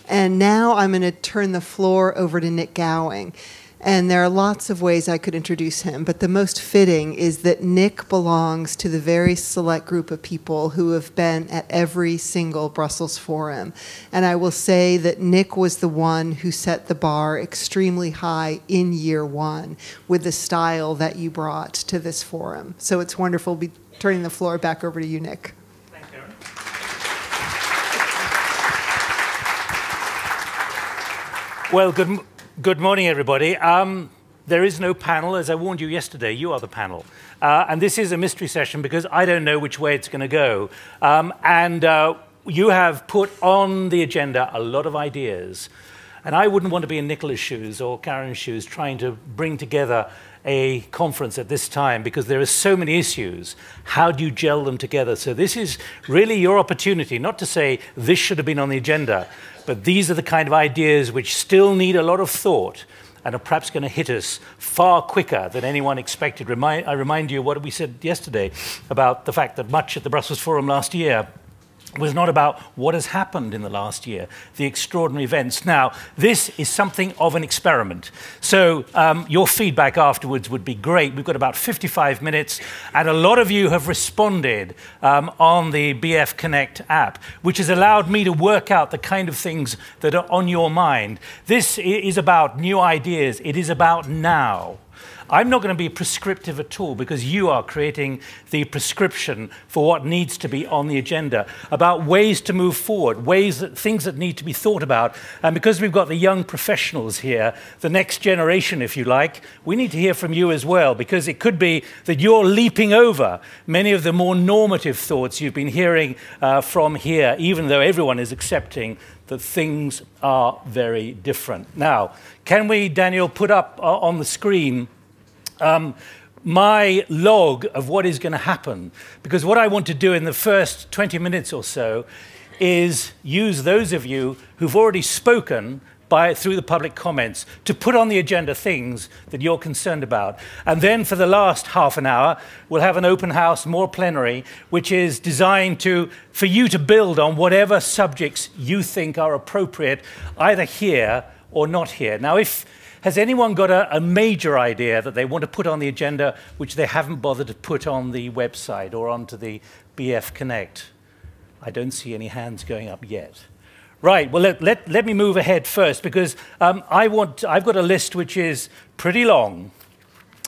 And now I'm going to turn the floor over to Nick Gowing. And there are lots of ways I could introduce him, but the most fitting is that Nick belongs to the very select group of people who have been at every single Brussels forum. And I will say that Nick was the one who set the bar extremely high in year one with the style that you brought to this forum. So it's wonderful to be turning the floor back over to you, Nick. Thanks, Karen. Well, good morning, everybody. There is no panel. As I warned you yesterday, you are the panel. And this is a mystery session because I don't know which way it's going to go. You have put on the agenda a lot of ideas. And I wouldn't want to be in Nicola's shoes or Karen's shoes trying to bring together a conference at this time because there are so many issues. How do you gel them together? So this is really your opportunity, not to say this should have been on the agenda, but these are the kind of ideas which still need a lot of thought and are perhaps going to hit us far quicker than anyone expected. I remind you what we said yesterday about the fact that much at the Brussels Forum last year was not about what has happened in the last year, the extraordinary events. Now, this is something of an experiment. So your feedback afterwards would be great. We've got about 55 minutes, and a lot of you have responded on the BF Connect app, which has allowed me to work out the kind of things that are on your mind. This is about new ideas. It is about now. I'm not going to be prescriptive at all because you are creating the prescription for what needs to be on the agenda, about ways to move forward, things that need to be thought about. And because we've got the young professionals here, the next generation, if you like, we need to hear from you as well, because it could be that you're leaping over many of the more normative thoughts you've been hearing from here, even though everyone is accepting that things are very different. Now, can we, Daniel, put up on the screen my log of what is going to happen? Because what I want to do in the first 20 minutes or so is use those of you who've already spoken through the public comments to put on the agenda things that you're concerned about. And then for the last half an hour, we'll have an open house, more plenary, which is designed for you to build on whatever subjects you think are appropriate, either here or not here. Now, has anyone got a major idea that they want to put on the agenda which they haven't bothered to put on the website or onto the BF Connect? I don't see any hands going up yet. Right, well, let me move ahead first because I've got a list which is pretty long.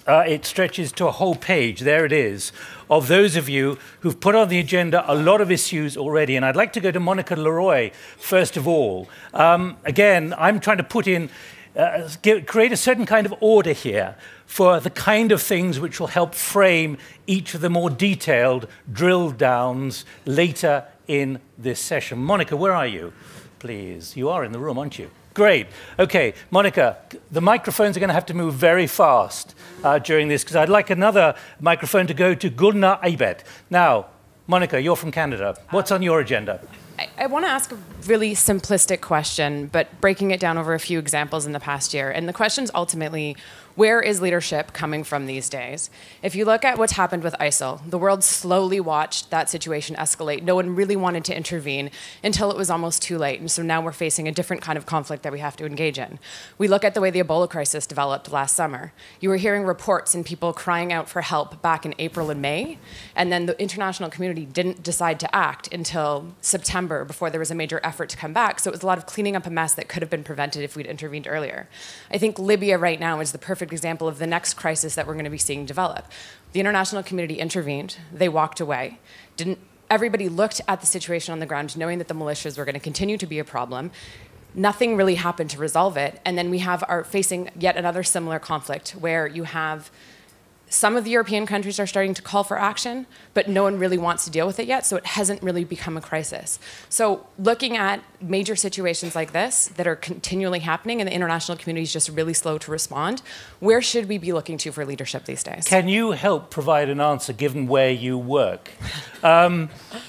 It stretches to a whole page, there it is, of those of you who've put on the agenda a lot of issues already. And I'd like to go to Monica Leroy, first of all. Again, I'm trying to put in create a certain kind of order here for the kind of things which will help frame each of the more detailed drill downs later in this session. Monica, where are you? Please, you are in the room, aren't you? Great. Okay, Monica, the microphones are going to have to move very fast during this because I'd like another microphone to go to Gulna Aibet. Now, Monica, you're from Canada. What's on your agenda? I want to ask a really simplistic question, but breaking it down over a few examples in the past year. And the question's ultimately, where is leadership coming from these days? If you look at what's happened with ISIL, the world slowly watched that situation escalate. No one really wanted to intervene until it was almost too late. And so now we're facing a different kind of conflict that we have to engage in. We look at the way the Ebola crisis developed last summer. You were hearing reports and people crying out for help back in April and May. And then the international community didn't decide to act until September before there was a major effort to come back. So it was a lot of cleaning up a mess that could have been prevented if we'd intervened earlier. I think Libya right now is the perfect example of the next crisis that we're going to be seeing develop. The international community intervened. They walked away. Everybody looked at the situation on the ground knowing that the militias were going to continue to be a problem. Nothing really happened to resolve it. And then we are facing yet another similar conflict where you have some of the European countries are starting to call for action, but no one really wants to deal with it yet, so it hasn't really become a crisis. So looking at major situations like this that are continually happening and the international community is just really slow to respond, where should we be looking to for leadership these days? Can you help provide an answer given where you work?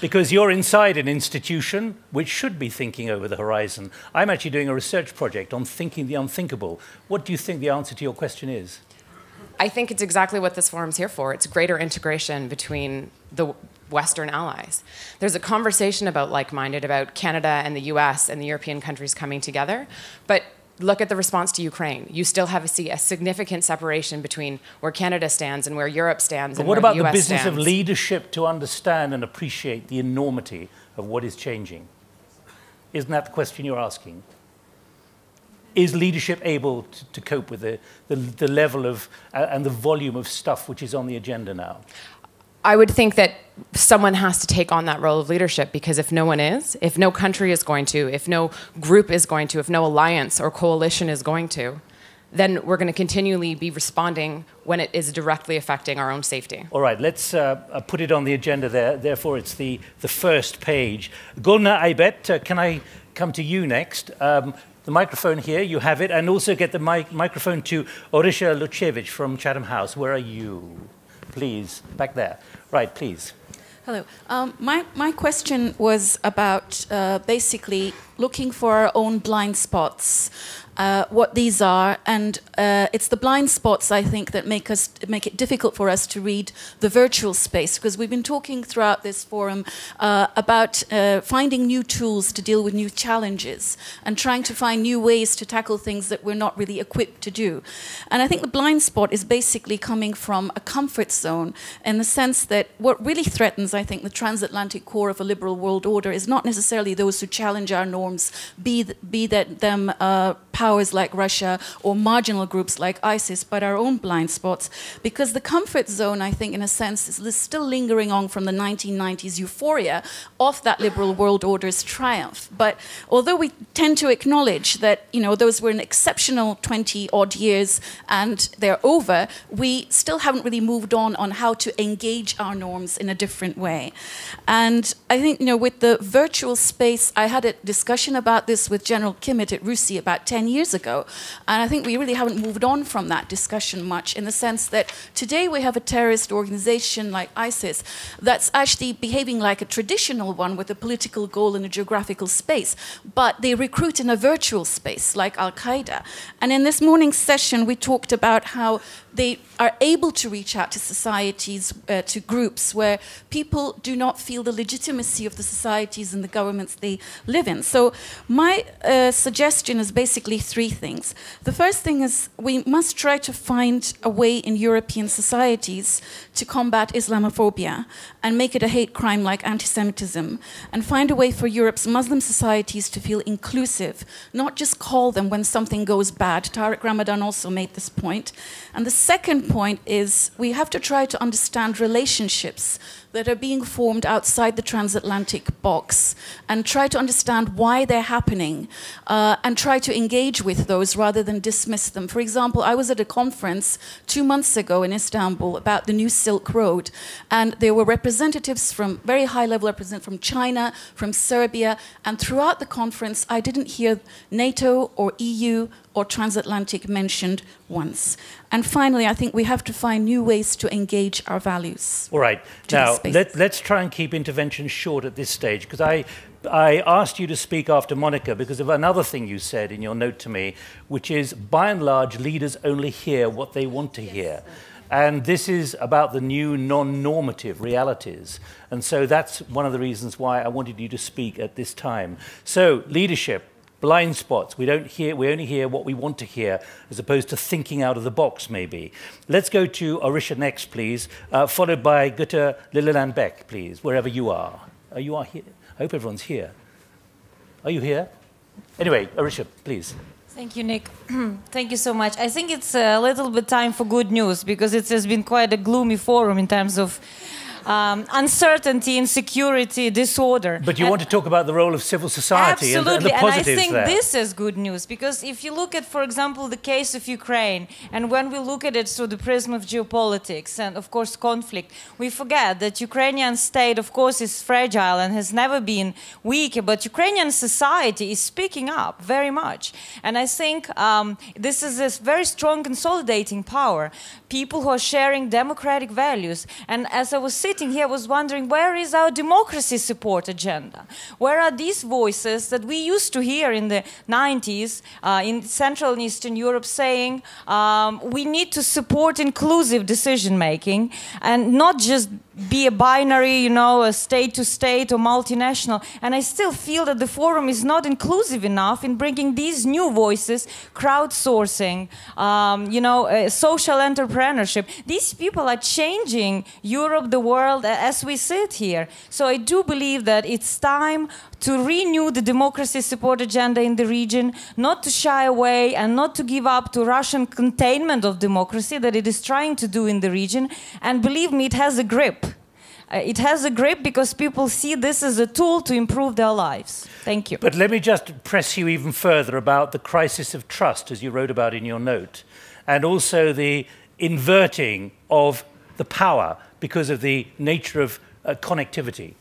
Because you're inside an institution which should be thinking over the horizon. I'm actually doing a research project on thinking the unthinkable. What do you think the answer to your question is? I think it's exactly what this forum's here for. It's greater integration between the Western allies. There's a conversation about like-minded, about Canada and the US and the European countries coming together, but look at the response to Ukraine. You still have a significant separation between where Canada stands and where Europe stands and where the US stands. What about the business of leadership to understand and appreciate the enormity of what is changing? Isn't that the question you're asking? Is leadership able to cope with the level of and the volume of stuff which is on the agenda now? I would think that someone has to take on that role of leadership, because if no one is, if no country is going to, if no group is going to, if no alliance or coalition is going to, then we're going to continually be responding when it is directly affecting our own safety. All right, let's put it on the agenda there. Therefore, it's the first page. Gulna Aybet, can I come to you next? The microphone here, you have it, and also get the microphone to Orisha Luchevich from Chatham House. Where are you? Please, back there. Right, please. Hello. My question was about basically looking for our own blind spots, what these are, and it's the blind spots, I think, that make it difficult for us to read the virtual space, because we've been talking throughout this forum about finding new tools to deal with new challenges and trying to find new ways to tackle things that we're not really equipped to do. And I think the blind spot is basically coming from a comfort zone, in the sense that what really threatens, I think, the transatlantic core of a liberal world order is not necessarily those who challenge our norms, be that them powers like Russia or marginal groups like ISIS, but our own blind spots. Because the comfort zone, I think, in a sense, is still lingering on from the 1990s euphoria of that liberal world order's triumph. But although we tend to acknowledge that, you know, those were an exceptional 20-odd years and they're over, we still haven't really moved on how to engage our norms in a different way. And I think, you know, with the virtual space, I had a discussion about this with General Kimmett at RUSI about 10 years ago. And I think we really haven't moved on from that discussion much, in the sense that today we have a terrorist organization like ISIS that's actually behaving like a traditional one with a political goal in a geographical space, but they recruit in a virtual space like Al-Qaeda. And in this morning's session, we talked about how they are able to reach out to societies, to groups where people do not feel the legitimacy of the societies and the governments they live in. So my suggestion is basically three things. The first thing is we must try to find a way in European societies to combat Islamophobia and make it a hate crime like anti-Semitism, and find a way for Europe's Muslim societies to feel inclusive, not just call them when something goes bad. Tariq Ramadan also made this point. And the second point is we have to try to understand relationships that are being formed outside the transatlantic box, and try to understand why they're happening, and try to engage with those rather than dismiss them. For example, I was at a conference 2 months ago in Istanbul about the new Silk Road, and there were representatives from very high level, from China, from Serbia, and throughout the conference I didn't hear NATO or EU or transatlantic mentioned once. And finally, I think we have to find new ways to engage our values. All right. Now, let's try and keep interventions short at this stage, because I asked you to speak after Monica because of another thing you said in your note to me, which is, by and large, leaders only hear what they want to hear. And this is about the new non-normative realities. And so that's one of the reasons why I wanted you to speak at this time. So, leadership. Blind spots. We only hear what we want to hear, as opposed to thinking out of the box, maybe. Let's go to Orisha next, please, followed by Gutta Lililand Beck, please, wherever you are. You are here. I hope everyone's here. Are you here? Anyway, Orisha, please. Thank you, Nick. Thank you so much. I think it's a little bit time for good news, because it has been quite a gloomy forum in terms of uncertainty, insecurity, disorder. But you want to talk about the role of civil society and the positives and I think there. This is good news, because if you look at, for example, the case of Ukraine, and when we look at it through the prism of geopolitics and, of course, conflict, we forget that Ukrainian state, of course, is fragile and has never been weak, but Ukrainian society is speaking up very much. And I think this is a very strong consolidating power. People who are sharing democratic values. And as I was sitting here, I was wondering, where is our democracy support agenda? Where are these voices that we used to hear in the 90s in Central and Eastern Europe saying we need to support inclusive decision-making and not just be a binary, you know, a state to state or multinational. And I still feel that the forum is not inclusive enough in bringing these new voices, crowdsourcing, you know, social entrepreneurship. These people are changing Europe, the world, as we sit here. So I do believe that it's time to renew the democracy support agenda in the region, not to shy away and not to give up to Russian containment of democracy that it is trying to do in the region. And believe me, it has a grip. It has a grip because people see this as a tool to improve their lives. Thank you. But let me just press you even further about the crisis of trust, as you wrote about in your note, and also the inverting of the power because of the nature of connectivity.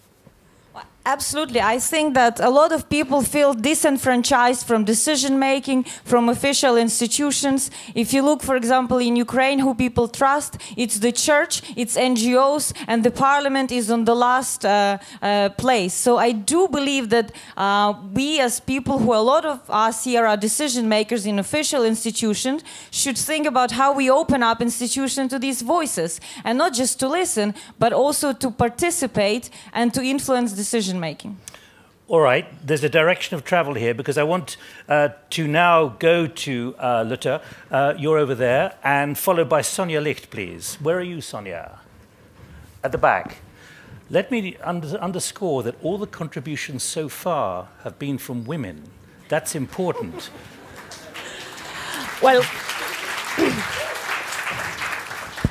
Absolutely. I think that a lot of people feel disenfranchised from decision-making, from official institutions. If you look, for example, in Ukraine, who people trust, it's the church, it's NGOs, and the parliament is on the last place. So I do believe that we as people, who a lot of us here are decision-makers in official institutions, should think about how we open up institutions to these voices, and not just to listen, but also to participate and to influence decision making. All right, there's a direction of travel here because I want to now go to Lutta. You're over there, and followed by Sonia Licht, please. Where are you, Sonia? At the back. Let me underscore that all the contributions so far have been from women. That's important. Well,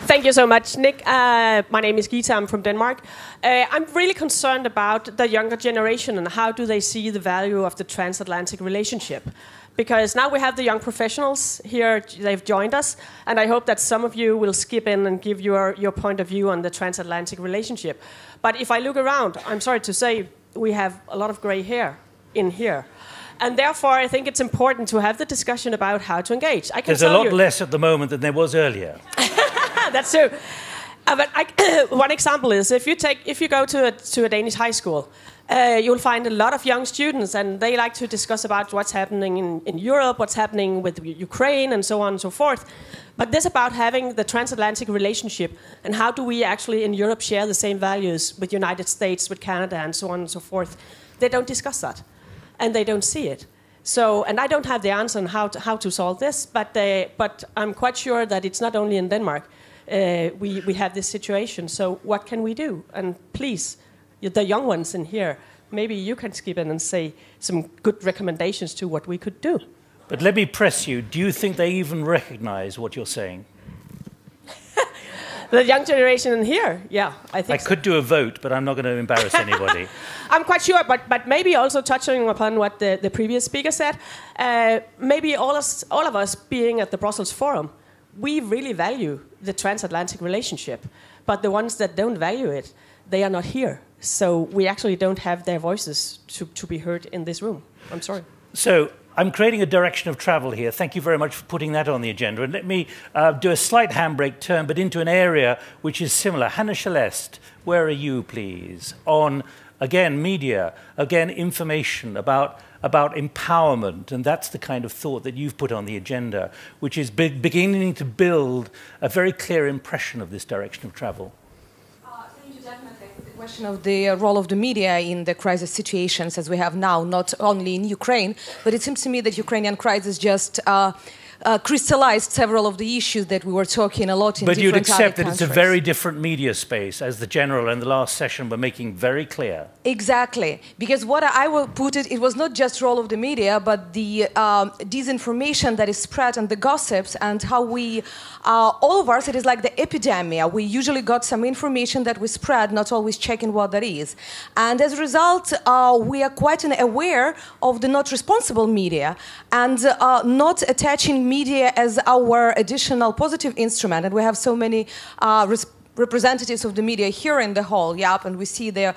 thank you so much, Nick. My name is Gita. I'm from Denmark. I'm really concerned about the younger generation and how do they see the value of the transatlantic relationship. Because now we have the young professionals here, they've joined us, and I hope that some of you will skip in and give your point of view on the transatlantic relationship. But if I look around, I'm sorry to say, we have a lot of gray hair in here. And therefore, I think it's important to have the discussion about how to engage. There's a lot less at the moment than there was earlier. That's true. But one example is if you go to a Danish high school, you'll find a lot of young students, and they like to discuss about what's happening in Europe, what's happening with Ukraine, and so on and so forth. But this about having the transatlantic relationship, and how do we actually in Europe share the same values with the United States, with Canada, and so on and so forth. They don't discuss that, and they don't see it. So, and I don't have the answer on how to solve this, but I'm quite sure that it's not only in Denmark. We have this situation, so what can we do? And please, the young ones in here, maybe you can skip in and say some good recommendations to what we could do. But let me press you. Do you think they even recognize what you're saying? The young generation in here, yeah, I think I could do a vote, but I'm not going to embarrass anybody. I'm quite sure, but maybe also touching upon what the previous speaker said, maybe all of us being at the Brussels Forum, we really value the transatlantic relationship, but the ones that don't value it, they are not here. So we actually don't have their voices to be heard in this room. I'm sorry. So I'm creating a direction of travel here. Thank you very much for putting that on the agenda. And let me do a slight handbrake turn, but into an area which is similar. Hannah Celeste, where are you, please? On, again, media, again, information about empowerment, and that's the kind of thought that you've put on the agenda, which is beginning to build a very clear impression of this direction of travel. The question of the role of the media in the crisis situations as we have now, not only in Ukraine, but it seems to me that Ukrainian crisis just crystallized several of the issues that we were talking a lot in different other countries. But you'd accept that it's a very different media space, as the General in the last session were making very clear. Exactly. Because what I will put it was not just role of the media, but the disinformation that is spread and the gossips and how we, all of us, it is like the epidemic. We usually got some information that we spread, not always checking what that is. And as a result, we are quite aware of the not responsible media and not attaching media as our additional positive instrument. And we have so many representatives of the media here in the hall, and we see their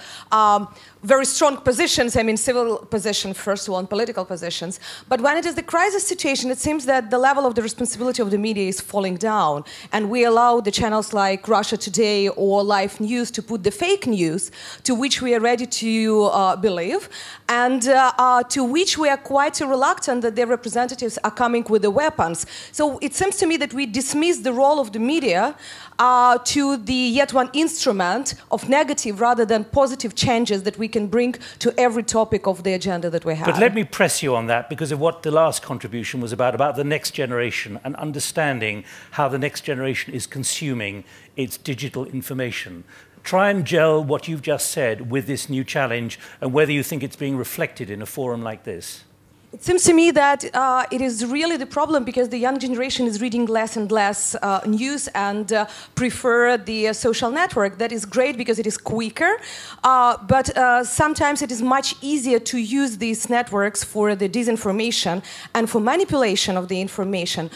very strong positions, I mean civil positions first of all, and political positions. But when it is the crisis situation, it seems that the level of the responsibility of the media is falling down. And we allow the channels like Russia Today or Live News to put the fake news to which we are ready to believe, and to which we are quite reluctant that their representatives are coming with the weapons. So it seems to me that we dismiss the role of the media to the yet one instrument of negative rather than positive changes that we can bring to every topic of the agenda that we have. But let me press you on that because of what the last contribution was about the next generation and understanding how the next generation is consuming its digital information. Try and gel what you've just said with this new challenge and whether you think it's being reflected in a forum like this. It seems to me that it is really the problem because the young generation is reading less and less news and prefer the social network. That is great because it is quicker, but sometimes it is much easier to use these networks for the disinformation and for manipulation of the information,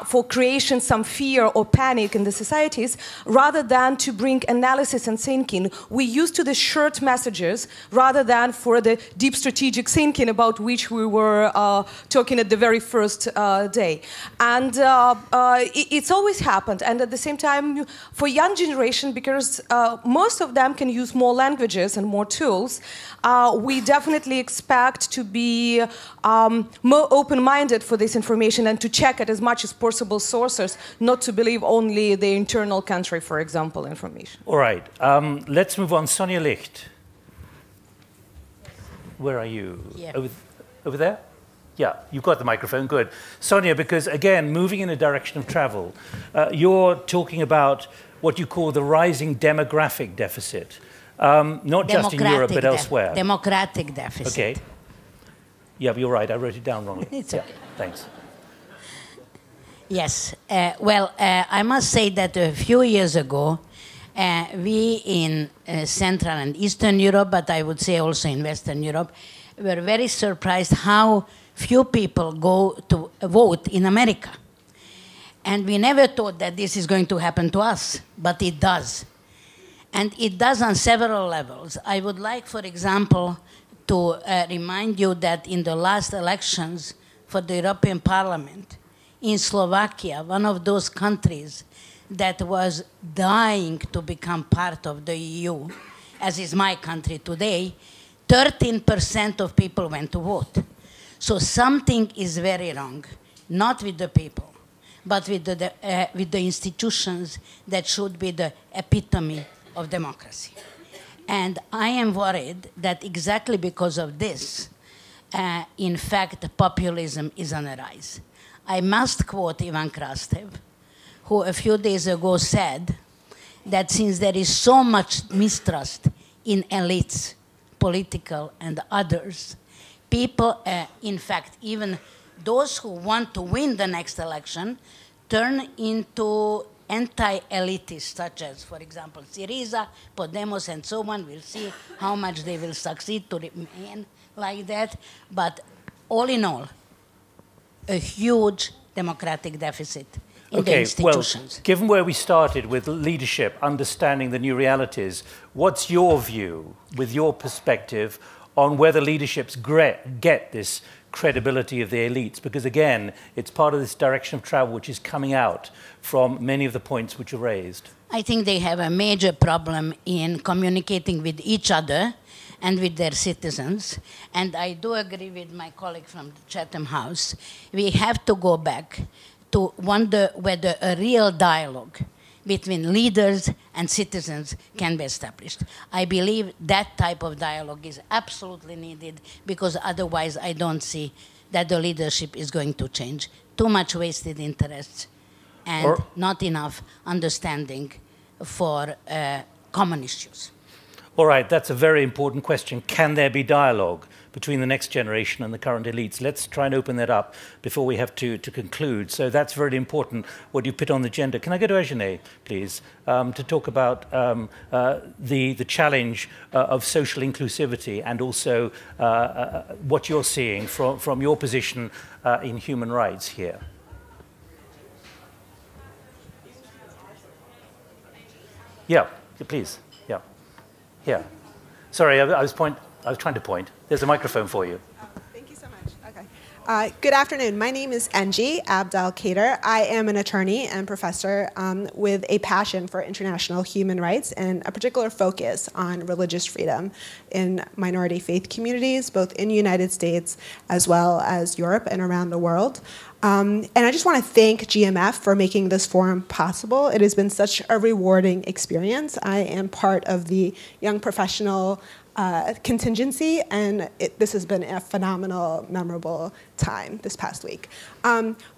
for creation some fear or panic in the societies, rather than to bring analysis and thinking. We used to the short messages rather than for the deep strategic thinking about which we were talking at the very first day. And it's always happened. And at the same time, for young generation, because most of them can use more languages and more tools, we definitely expect to be more open-minded for this information and to check it as much as possible sources, not to believe only the internal country, for example, information. All right. Let's move on. Sonja Licht. Where are you? Yeah. Over there? Yeah, you've got the microphone, good. Sonja, because again, moving in a direction of travel, you're talking about what you call the rising demographic deficit, not just in Europe, but elsewhere. Democratic deficit. Okay. Yeah, but you're right, I wrote it down wrongly. It's yeah, okay. Thanks. Yes, I must say that a few years ago, we in Central and Eastern Europe, but I would say also in Western Europe, were very surprised how few people go to vote in America. And we never thought that this is going to happen to us, but it does. And it does on several levels. I would like, for example, to remind you that in the last elections for the European Parliament, in Slovakia, one of those countries that was dying to become part of the EU, as is my country today, 13% of people went to vote. So something is very wrong, not with the people, but with the institutions that should be the epitome of democracy. And I am worried that exactly because of this, in fact, populism is on the rise. I must quote Ivan Krastev, who a few days ago said that since there is so much mistrust in elites, political and others, people, in fact, even those who want to win the next election, turn into anti-elitists, such as, for example, Syriza, Podemos, and so on. We'll see how much they will succeed to remain like that. But all in all, a huge democratic deficit in the institutions. Well, given where we started with leadership, understanding the new realities, what's your view, with your perspective, on whether leaderships get this credibility of the elites? Because again, it's part of this direction of travel which is coming out from many of the points which are raised. I think they have a major problem in communicating with each other and with their citizens. And I do agree with my colleague from the Chatham House. We have to go back to wonder whether a real dialogue between leaders and citizens can be established. I believe that type of dialogue is absolutely needed, because otherwise I don't see that the leadership is going to change. Too much wasted interests and not enough understanding for common issues. All right, that's a very important question. Can there be dialogue between the next generation and the current elites? Let's try and open that up before we have to conclude. So that's very important, what you put on the agenda. Can I go to Eugenie, please, to talk about the challenge of social inclusivity and also what you're seeing from your position in human rights here? Yeah, please. Yeah. Sorry, I was trying to point. There's a microphone for you. Thank you so much. Okay. Good afternoon. My name is Enji Abdel-Kader. I am an attorney and professor with a passion for international human rights and a particular focus on religious freedom in minority faith communities, both in the United States as well as Europe and around the world. And I just want to thank GMF for making this forum possible. It has been such a rewarding experience. I am part of the young professional contingency, and this has been a phenomenal, memorable time this past week.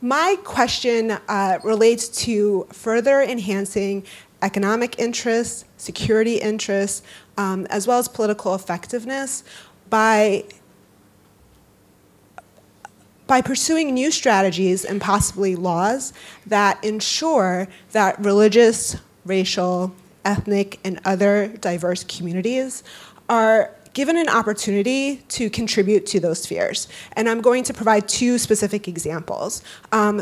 My question relates to further enhancing economic interests, security interests, as well as political effectiveness by pursuing new strategies and possibly laws that ensure that religious, racial, ethnic, and other diverse communities are given an opportunity to contribute to those spheres. And I'm going to provide two specific examples.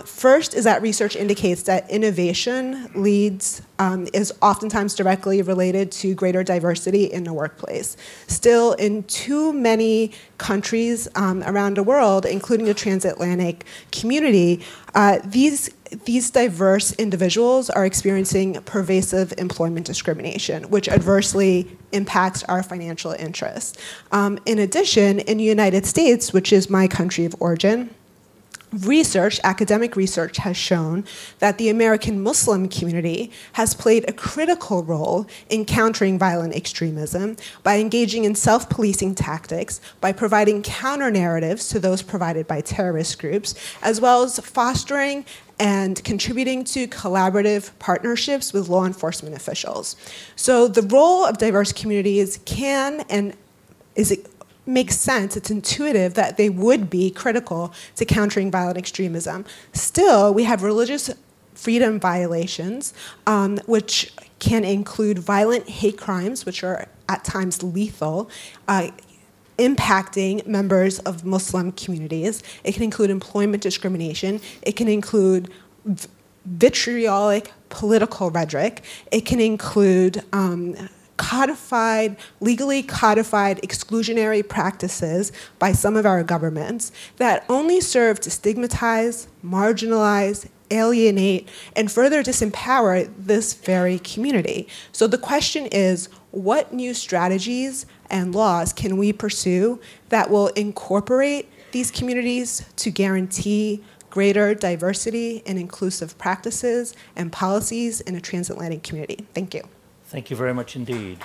First is that research indicates that innovation is oftentimes directly related to greater diversity in the workplace. Still, in too many countries around the world, including the transatlantic community, these diverse individuals are experiencing pervasive employment discrimination, which adversely impacts our financial interests. In addition, in the United States, which is my country of origin, academic research has shown that the American Muslim community has played a critical role in countering violent extremism by engaging in self-policing tactics, by providing counter-narratives to those provided by terrorist groups, as well as fostering and contributing to collaborative partnerships with law enforcement officials. So the role of diverse communities makes sense, it's intuitive that they would be critical to countering violent extremism. Still, we have religious freedom violations, which can include violent hate crimes, which are at times lethal, impacting members of Muslim communities. It can include employment discrimination. It can include vitriolic political rhetoric. It can include legally codified exclusionary practices by some of our governments that only serve to stigmatize, marginalize, alienate, and further disempower this very community. So the question is, what new strategies and laws can we pursue that will incorporate these communities to guarantee greater diversity and inclusive practices and policies in a transatlantic community? Thank you. Thank you very much indeed.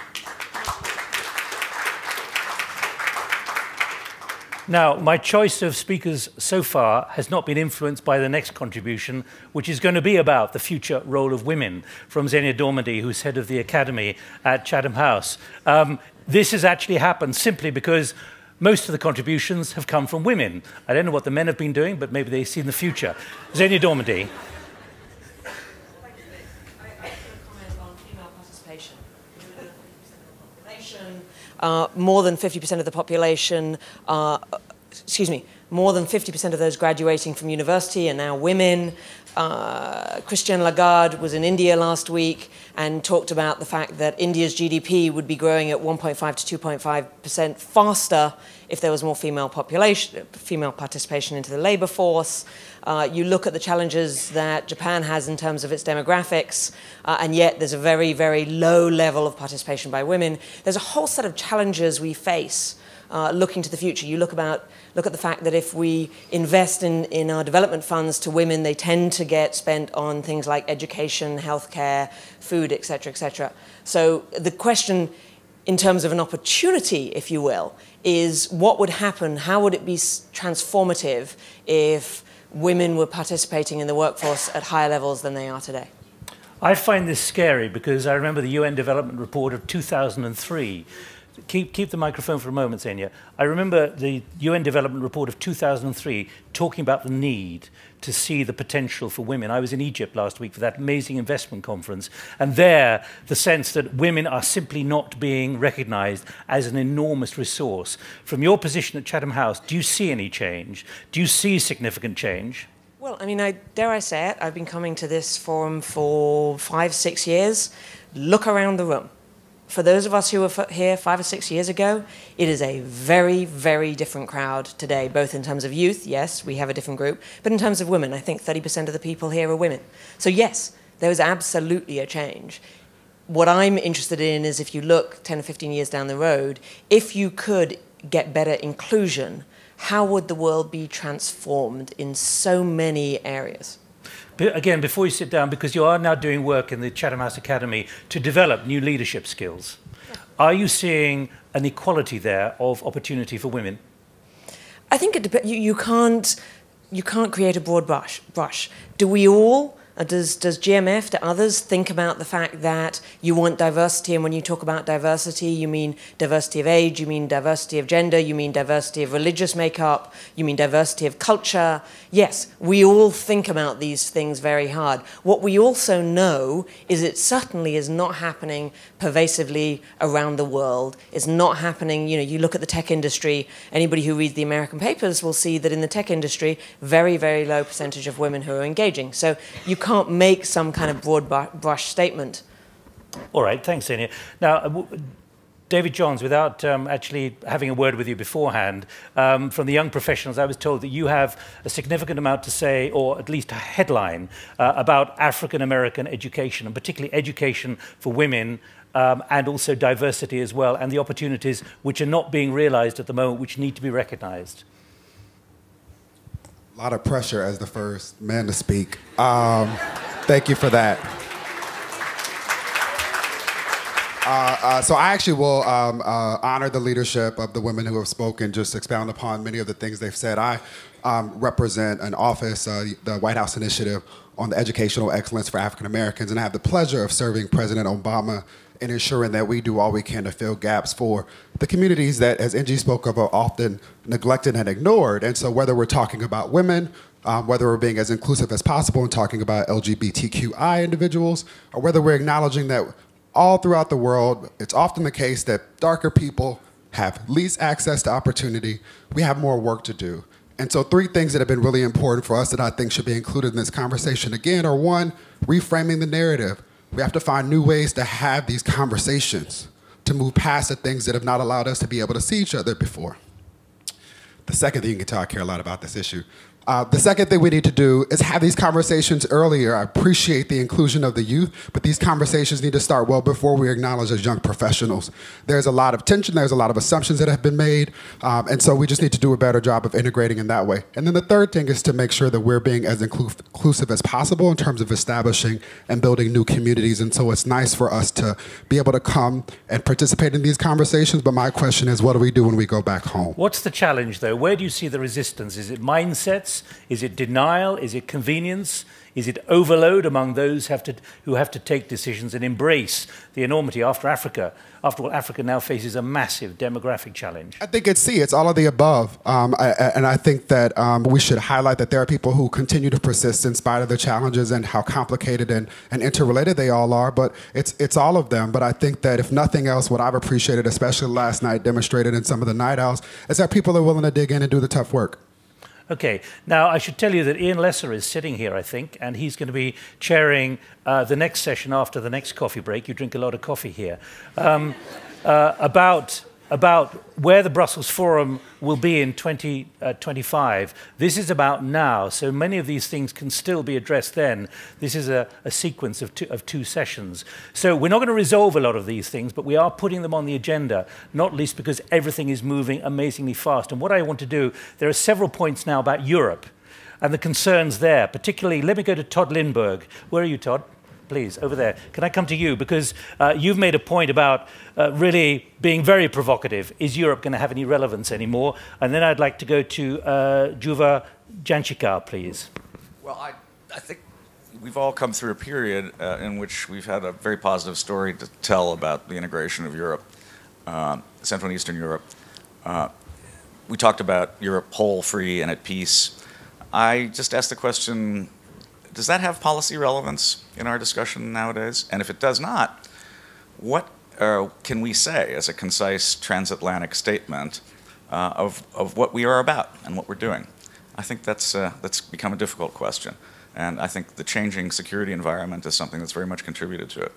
Now, my choice of speakers so far has not been influenced by the next contribution, which is going to be about the future role of women, from Xenia Dormady, who's head of the Academy at Chatham House. This has actually happened simply because most of the contributions have come from women. I don't know what the men have been doing, but maybe they see in the future. Xenia Dormady. More than 50% of the population, more than 50% of those graduating from university are now women. Christian Lagarde was in India last week and talked about the fact that India's GDP would be growing at 1.5 to 2.5% faster if there was more female participation into the labor force. You look at the challenges that Japan has in terms of its demographics, and yet there's a very, very low level of participation by women. There's a whole set of challenges we face looking to the future. You look at the fact that if we invest in our development funds to women, they tend to get spent on things like education, healthcare, food, et cetera, et cetera. So the question in terms of an opportunity, if you will, is what would happen, how would it be transformative if women were participating in the workforce at higher levels than they are today? I find this scary because I remember the UN Development Report of 2003. Keep the microphone for a moment, Xenia. I remember the UN Development Report of 2003 talking about the need to see the potential for women. I was in Egypt last week for that amazing investment conference, and there, the sense that women are simply not being recognized as an enormous resource. From your position at Chatham House, do you see any change? Do you see significant change? Well, I mean, dare I say it, I've been coming to this forum for 5, 6 years. Look around the room. for those of us who were here 5 or 6 years ago, it is a very, very different crowd today, both in terms of youth, yes, we have a different group, but in terms of women, I think 30% of the people here are women. So yes, there is absolutely a change. What I'm interested in is if you look 10 or 15 years down the road, if you could get better inclusion, how would the world be transformed in so many areas? But again, before you sit down, because you are now doing work in the Chatham House Academy to develop new leadership skills, are you seeing an equality there of opportunity for women? I think it depends. You can't create a broad brush. Do we all? Does GMF, do others think about the fact that you want diversity, and when you talk about diversity, you mean diversity of age, you mean diversity of gender, you mean diversity of religious makeup, you mean diversity of culture? Yes, we all think about these things very hard. What we also know is it certainly is not happening pervasively around the world. It's not happening, you look at the tech industry, anybody who reads the American papers will see that in the tech industry, very, very low percentage of women who are engaging. So you can't make some kind of broad brush statement. All right, thanks, Anya. Now, David Johns, without actually having a word with you beforehand, from the young professionals, I was told that you have a significant amount to say, or at least a headline, about African-American education, and particularly education for women, and also diversity as well, and the opportunities which are not being realized at the moment, which need to be recognized. A lot of pressure as the first man to speak. Thank you for that. So I actually will honor the leadership of the women who have spoken, just expound upon many of the things they've said. I represent an office, the White House Initiative on the Educational Excellence for African Americans, and I have the pleasure of serving President Obama in ensuring that we do all we can to fill gaps for the communities that, as Angie spoke of, are often neglected and ignored. And so whether we're talking about women, whether we're being as inclusive as possible and talking about LGBTQI individuals, or whether we're acknowledging that all throughout the world, it's often the case that darker people have least access to opportunity, we have more work to do. And so 3 things that have been really important for us that I think should be included in this conversation again are 1, reframing the narrative. We have to find new ways to have these conversations, to move past the things that have not allowed us to be able to see each other before. The second thing, you can tell I care a lot about this issue. The second thing we need to do is have these conversations earlier. I appreciate the inclusion of the youth, but these conversations need to start well before we acknowledge as young professionals. There's a lot of tension, there's a lot of assumptions that have been made, and so we just need to do a better job of integrating in that way. And then the third thing is to make sure that we're being as inclusive as possible in terms of establishing and building new communities. And so it's nice for us to be able to come and participate in these conversations, but my question is, what do we do when we go back home? What's the challenge, though? Where do you see the resistance? Is it mindsets? Is it denial? Is it convenience? Is it overload among those who have to take decisions and embrace the enormity after Africa? After all, Africa now faces a massive demographic challenge. I think it's all of the above. And I think that we should highlight that there are people who continue to persist in spite of the challenges and how complicated and interrelated they all are, but it's all of them. But I think that if nothing else, what I've appreciated, especially last night, demonstrated in some of the night owls, is that people are willing to dig in and do the tough work. Okay, now I should tell you that Ian Lesser is sitting here, I think, and he's going to be chairing the next session after the next coffee break. You drink a lot of coffee here. About where the Brussels Forum will be in 2025. This is about now, so many of these things can still be addressed then. This is a sequence of two sessions. So we're not going to resolve a lot of these things, but we are putting them on the agenda, not least because everything is moving amazingly fast. And what I want to do, there are several points now about Europe and the concerns there, particularly, let me go to Todd Lindberg. Where are you, Todd? Please, over there. Can I come to you? Because you've made a point about really being very provocative. Is Europe going to have any relevance anymore? And then I'd like to go to Juva Janchikar, please. Well, I think we've all come through a period in which we've had a very positive story to tell about the integration of Europe, Central and Eastern Europe. We talked about Europe whole, free, and at peace. I just asked the question, does that have policy relevance in our discussion nowadays? And if it does not, what can we say as a concise transatlantic statement of what we are about and what we're doing? I think that's become a difficult question. And I think the changing security environment is something that's very much contributed to it.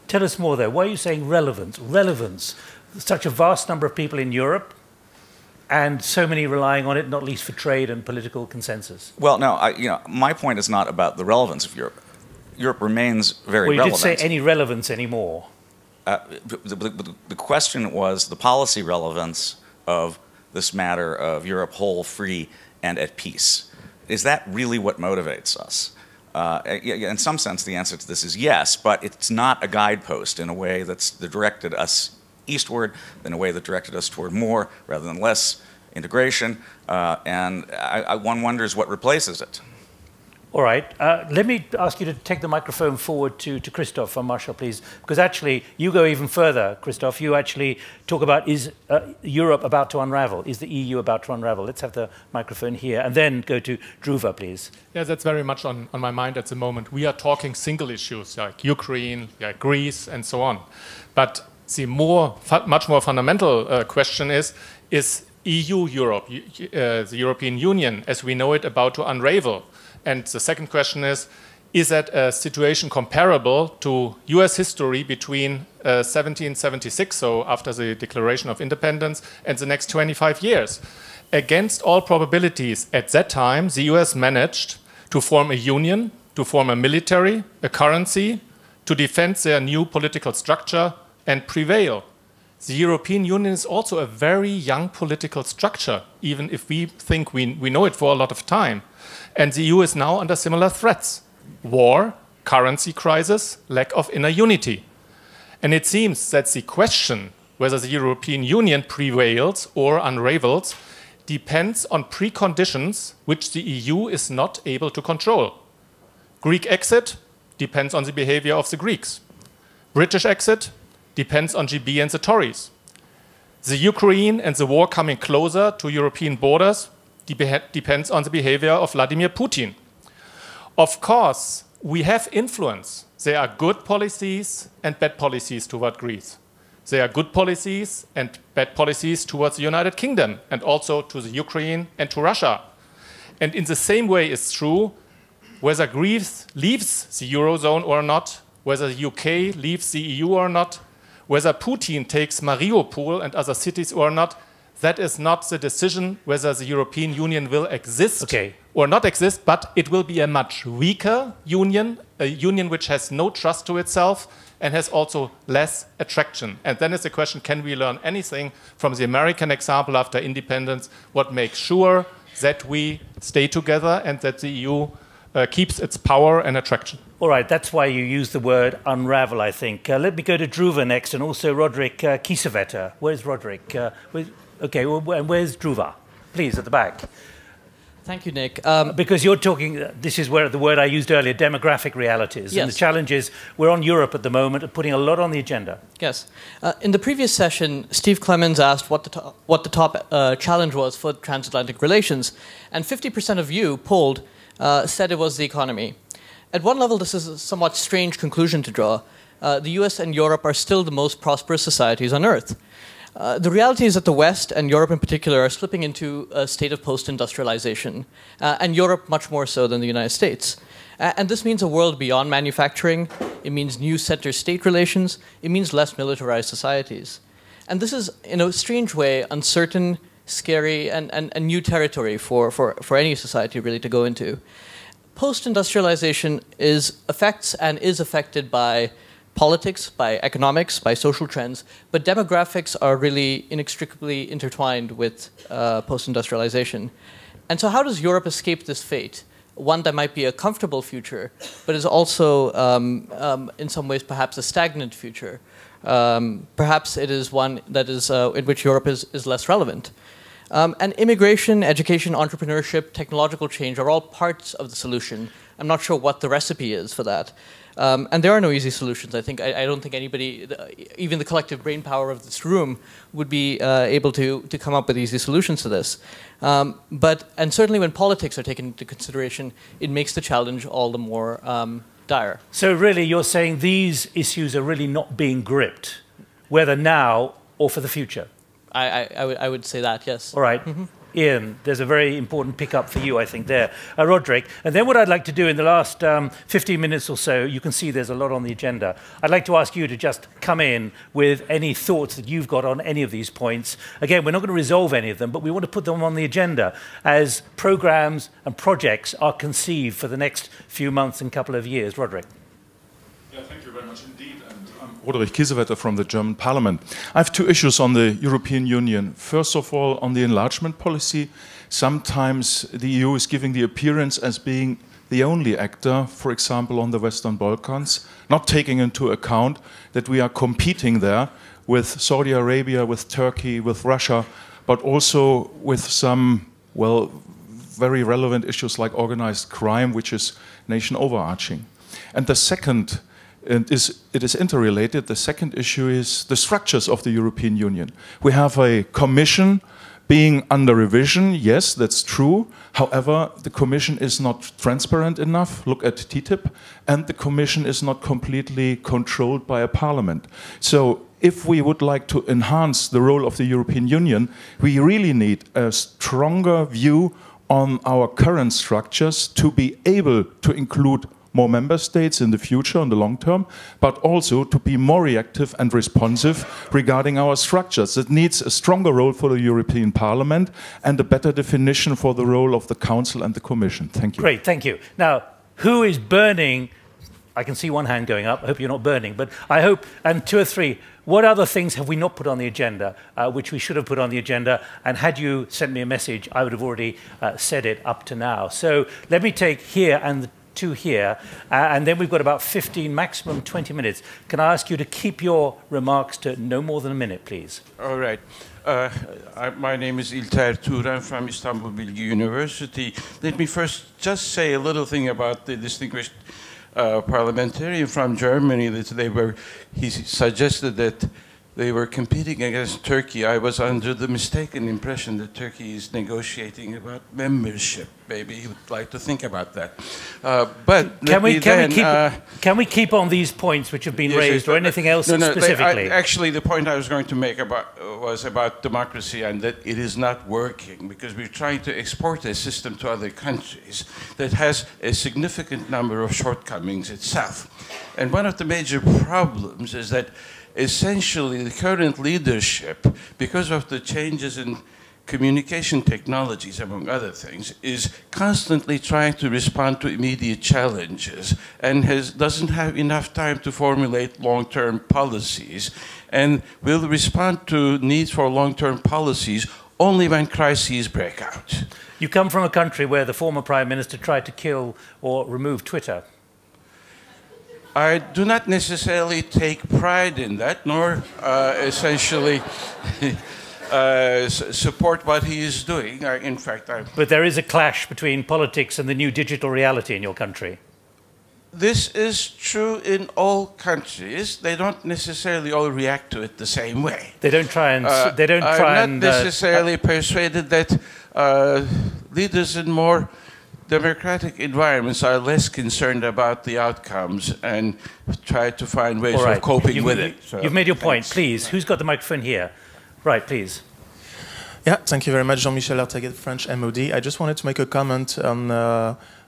Tell us more, though. Why are you saying relevance? Relevance. Such a vast number of people in Europe, and so many relying on it, not least for trade and political consensus. Well, no, my point is not about the relevance of Europe. Europe remains very relevant. Well, you did say any relevance anymore. The question was the policy relevance of this matter of Europe whole, free, and at peace. Is that really what motivates us? In some sense, the answer to this is yes, but it's not a guidepost in a way that's directed us eastward, in a way that directed us toward more rather than less integration, and one wonders what replaces it. All right. Let me ask you to take the microphone forward to Christoph from Marshall, please, because actually you go even further, Christoph. You actually talk about, is Europe about to unravel? Is the EU about to unravel? Let's have the microphone here, and then go to Dhruva, please. Yeah, that's very much on my mind at the moment. We are talking single issues like Ukraine, like Greece, and so on. But the much more fundamental question is EU-Europe, the European Union, as we know it, about to unravel? And the second question is that a situation comparable to US history between 1776, so after the Declaration of Independence, and the next 25 years? Against all probabilities, at that time, the US managed to form a union, to form a military, a currency, to defend their new political structure and prevail. The European Union is also a very young political structure, even if we think we know it for a lot of time. And the EU is now under similar threats: war, currency crisis, lack of inner unity. And it seems that the question whether the European Union prevails or unravels depends on preconditions which the EU is not able to control. Greek exit depends on the behavior of the Greeks. British exit depends on GB and the Tories. The Ukraine and the war coming closer to European borders depends on the behavior of Vladimir Putin. Of course, we have influence. There are good policies and bad policies toward Greece. There are good policies and bad policies towards the United Kingdom, and also to the Ukraine and to Russia. And in the same way, it's true whether Greece leaves the Eurozone or not, whether the UK leaves the EU or not, whether Putin takes Mariupol and other cities or not. That is not the decision whether the European Union will exist or not exist, but it will be a much weaker union, a union which has no trust to itself and has also less attraction. And then is the question, can we learn anything from the American example after independence? What makes sure that we stay together and that the EU keeps its power and attraction? All right, that's why you use the word unravel, I think. Let me go to Dhruva next, and also Roderick Kiesewetter. Where's Roderick? Okay, well, and where's Dhruva? Please, at the back. Thank you, Nick. Because you're talking, this is where the word I used earlier, demographic realities. Yes. And the challenge is, we're on Europe at the moment, putting a lot on the agenda. Yes. In the previous session, Steve Clemens asked what the top challenge was for transatlantic relations. And 50% of you polled said it was the economy. At one level, this is a somewhat strange conclusion to draw. The US and Europe are still the most prosperous societies on Earth. The reality is that the West, and Europe in particular, are slipping into a state of post-industrialization, and Europe much more so than the United States. And this means a world beyond manufacturing. It means new center-state relations. It means less militarized societies. And this is, in a strange way, uncertain, scary, and new territory for any society really to go into. Post-industrialization affects and is affected by politics, by economics, by social trends, but demographics are really inextricably intertwined with post-industrialization. And so how does Europe escape this fate? One that might be a comfortable future, but is also, in some ways, perhaps a stagnant future. Perhaps it is one that is in which Europe is less relevant. And immigration, education, entrepreneurship, technological change are all parts of the solution. I'm not sure what the recipe is for that. And there are no easy solutions. I don't think anybody, even the collective brain power of this room, would be able to come up with easy solutions to this. And certainly when politics are taken into consideration, it makes the challenge all the more dire. So really you're saying these issues are really not being gripped, whether now or for the future? I would say that, yes. All right. Ian, there's a very important pickup for you, I think, there. Roderick. And then what I'd like to do in the last 15 minutes or so, you can see there's a lot on the agenda. I'd like to ask you to just come in with any thoughts that you've got on any of these points. Again, we're not going to resolve any of them, but we want to put them on the agenda as programs and projects are conceived for the next few months and couple of years. Roderick. Yeah, thank you very much indeed. And I'm Roderick Kiesewetter from the German Parliament. I have two issues on the European Union. First of all, on the enlargement policy, sometimes the EU is giving the appearance as being the only actor, for example, on the Western Balkans, not taking into account that we are competing there with Saudi Arabia, with Turkey, with Russia, but also with some, well, very relevant issues like organized crime, which is nation overarching. And the second, it is interrelated, the second issue is the structures of the European Union. We have a commission being under revision, yes, that's true. However, the Commission is not transparent enough. Look at TTIP. And the Commission is not completely controlled by a parliament. So if we would like to enhance the role of the European Union, we really need a stronger view on our current structures to be able to include more member states in the future, in the long term, but also to be more reactive and responsive regarding our structures. It needs a stronger role for the European Parliament and a better definition for the role of the Council and the Commission. Thank you. Great, thank you. Now, who is burning? I can see one hand going up. I hope you're not burning, but I hope, and two or three, what other things have we not put on the agenda, which we should have put on the agenda? And had you sent me a message, I would have already said it up to now. So let me take here and two here, and then we've got about 15, maximum 20 minutes. Can I ask you to keep your remarks to no more than a minute, please? All right. My name is İlter Turan from Istanbul Bilgi University. Let me first just say a little thing about the distinguished parliamentarian from Germany. That he suggested that they were competing against Turkey. I was under the mistaken impression that Turkey is negotiating about membership. Maybe he would like to think about that. But can we keep on these points which have been raised, or anything else specifically? Actually, the point I was going to make was about democracy and that it is not working because we're trying to export a system to other countries that has a significant number of shortcomings itself. And one of the major problems is that essentially the current leadership, because of the changes in communication technologies, among other things, is constantly trying to respond to immediate challenges and doesn't have enough time to formulate long-term policies and will respond to needs for long-term policies only when crises break out. You come from a country where the former Prime Minister tried to kill or remove Twitter. I do not necessarily take pride in that, nor essentially support what he is doing. In fact, But there is a clash between politics and the new digital reality in your country. This is true in all countries. They don't necessarily all react to it the same way. They don't try and. I'm not necessarily persuaded that leaders in more democratic environments are less concerned about the outcomes and try to find ways of coping with it. So, you've made your point. Please, who's got the microphone here? Right, please. Yeah, thank you very much, Jean-Michel Artaguet, French MOD. I just wanted to make a comment on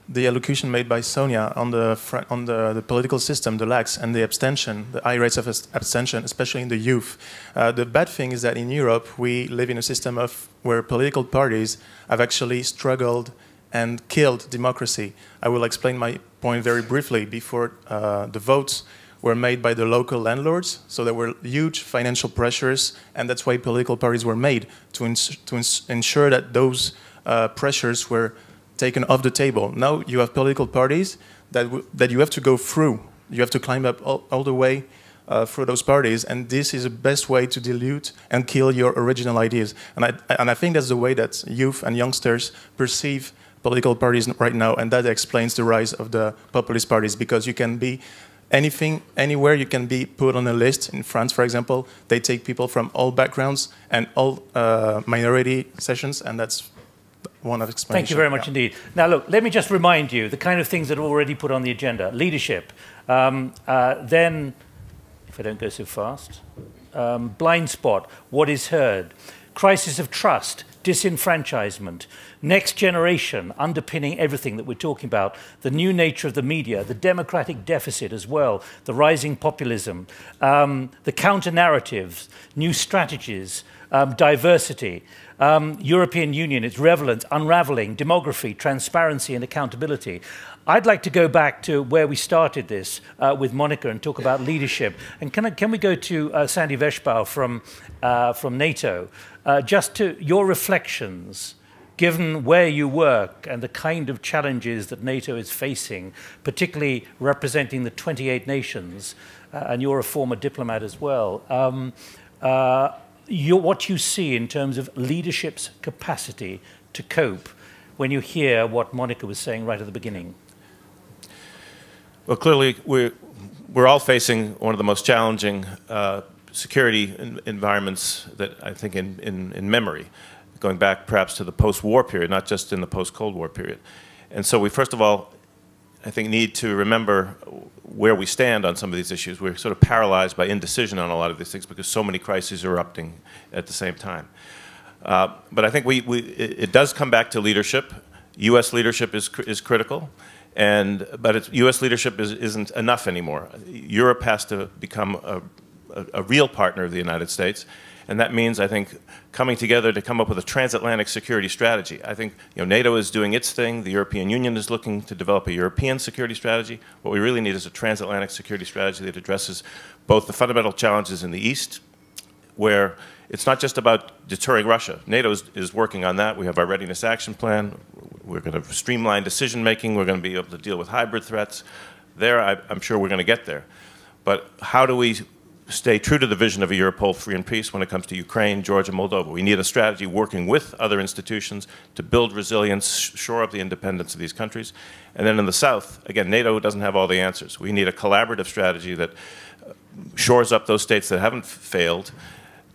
the allocution made by Sonia on the political system, the lags, and the abstention, the high rates of abstention, especially in the youth. The bad thing is that in Europe, we live in a system where political parties have actually struggled and killed democracy. I will explain my point very briefly. Before the votes were made by the local landlords, so there were huge financial pressures, and that's why political parties were made, to ensure that those pressures were taken off the table. Now you have political parties that you have to go through. You have to climb up all the way through those parties, and this is the best way to dilute and kill your original ideas. And I think that's the way that youth and youngsters perceive political parties right now, and that explains the rise of the populist parties, because you can be anything, anywhere you can be put on a list. In France, for example, they take people from all backgrounds and all minority sessions, and that's one of explanation. Thank you very much indeed. Now look, let me just remind you the kind of things that are already put on the agenda. Leadership, then, if I don't go so fast, blind spot, what is heard, crisis of trust, disenfranchisement, next generation underpinning everything that we're talking about, the new nature of the media, the democratic deficit as well, the rising populism, the counter-narratives, new strategies, diversity, European Union, its relevance, unraveling, demography, transparency and accountability. I'd like to go back to where we started this with Monica and talk about leadership. And can we go to Sandy Veshbau from NATO? Just to your reflections, given where you work and the kind of challenges that NATO is facing, particularly representing the 28 nations, and you're a former diplomat as well, what you see in terms of leadership's capacity to cope when you hear what Monica was saying right at the beginning. Well, clearly, we're all facing one of the most challenging security environments that I think in memory, going back perhaps to the post-war period, not just in the post-Cold War period. And so we, first of all, I think need to remember where we stand on some of these issues. We're sort of paralyzed by indecision on a lot of these things because so many crises are erupting at the same time. But I think it does come back to leadership. U.S. leadership is critical. But U.S. leadership isn't enough anymore. Europe has to become a real partner of the United States, and that means, I think, coming together to come up with a transatlantic security strategy. I think NATO is doing its thing. The European Union is looking to develop a European security strategy. What we really need is a transatlantic security strategy that addresses both the fundamental challenges in the East, where it's not just about deterring Russia. NATO is working on that. We have our Readiness Action Plan. We're going to streamline decision-making. We're going to be able to deal with hybrid threats. There, I'm sure we're going to get there. But how do we stay true to the vision of a Europol free and peace when it comes to Ukraine, Georgia, Moldova? We need a strategy working with other institutions to build resilience, shore up the independence of these countries. And then in the South, again, NATO doesn't have all the answers. We need a collaborative strategy that shores up those states that haven't failed.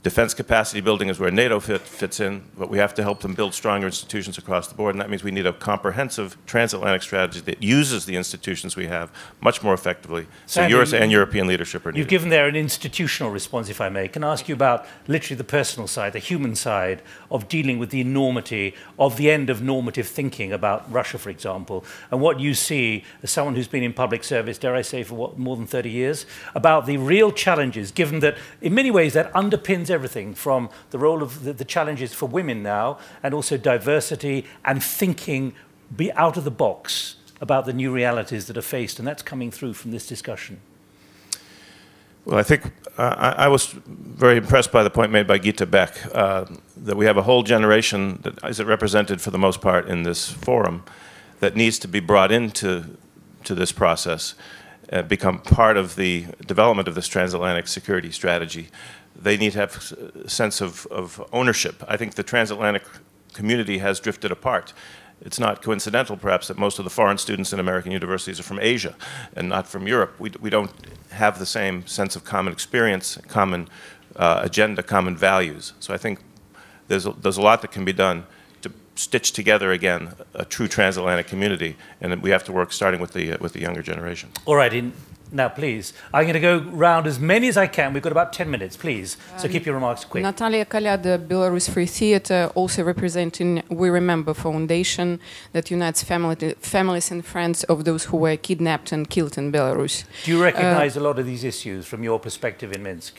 Defense capacity building is where NATO fits in, but we have to help them build stronger institutions across the board, and that means we need a comprehensive transatlantic strategy that uses the institutions we have much more effectively. So US and European leadership are needed. You've given there an institutional response, if I may. Can I ask you about literally the personal side, the human side of dealing with the enormity of the end of normative thinking about Russia, for example, and what you see as someone who's been in public service, dare I say, for what, more than 30 years, about the real challenges, given that in many ways that underpins everything from the role of the challenges for women now and also diversity and thinking be out of the box about the new realities that are faced, and that's coming through from this discussion. Well, I think I was very impressed by the point made by Gita Beck, that we have a whole generation that is represented for the most part in this forum that needs to be brought into this process, become part of the development of this transatlantic security strategy. They need to have a sense of ownership. I think the transatlantic community has drifted apart. It's not coincidental, perhaps, that most of the foreign students in American universities are from Asia and not from Europe. We don't have the same sense of common experience, common agenda, common values. So I think there's a lot that can be done to stitch together again a true transatlantic community, and we have to work starting with the younger generation. All right. Now, please, I'm going to go round as many as I can. We've got about 10 minutes, please. So keep your remarks quick. Natalia Kalyada, Belarus Free Theatre, also representing We Remember Foundation that unites families and friends of those who were kidnapped and killed in Belarus. Do you recognize a lot of these issues from your perspective in Minsk?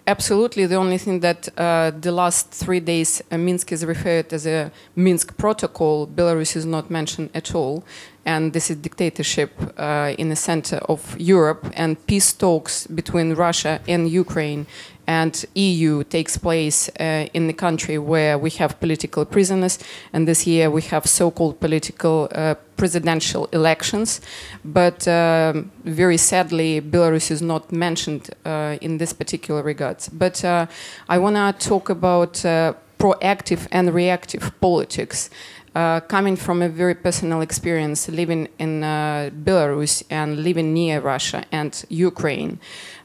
Absolutely. The only thing that the last 3 days Minsk is referred as a Minsk protocol, Belarus is not mentioned at all. And this is dictatorship in the center of Europe, and peace talks between Russia and Ukraine and EU takes place in the country where we have political prisoners, and this year we have so-called political presidential elections. But very sadly, Belarus is not mentioned in this particular regards. But I want to talk about proactive and reactive politics. Coming from a very personal experience living in Belarus and living near Russia and Ukraine,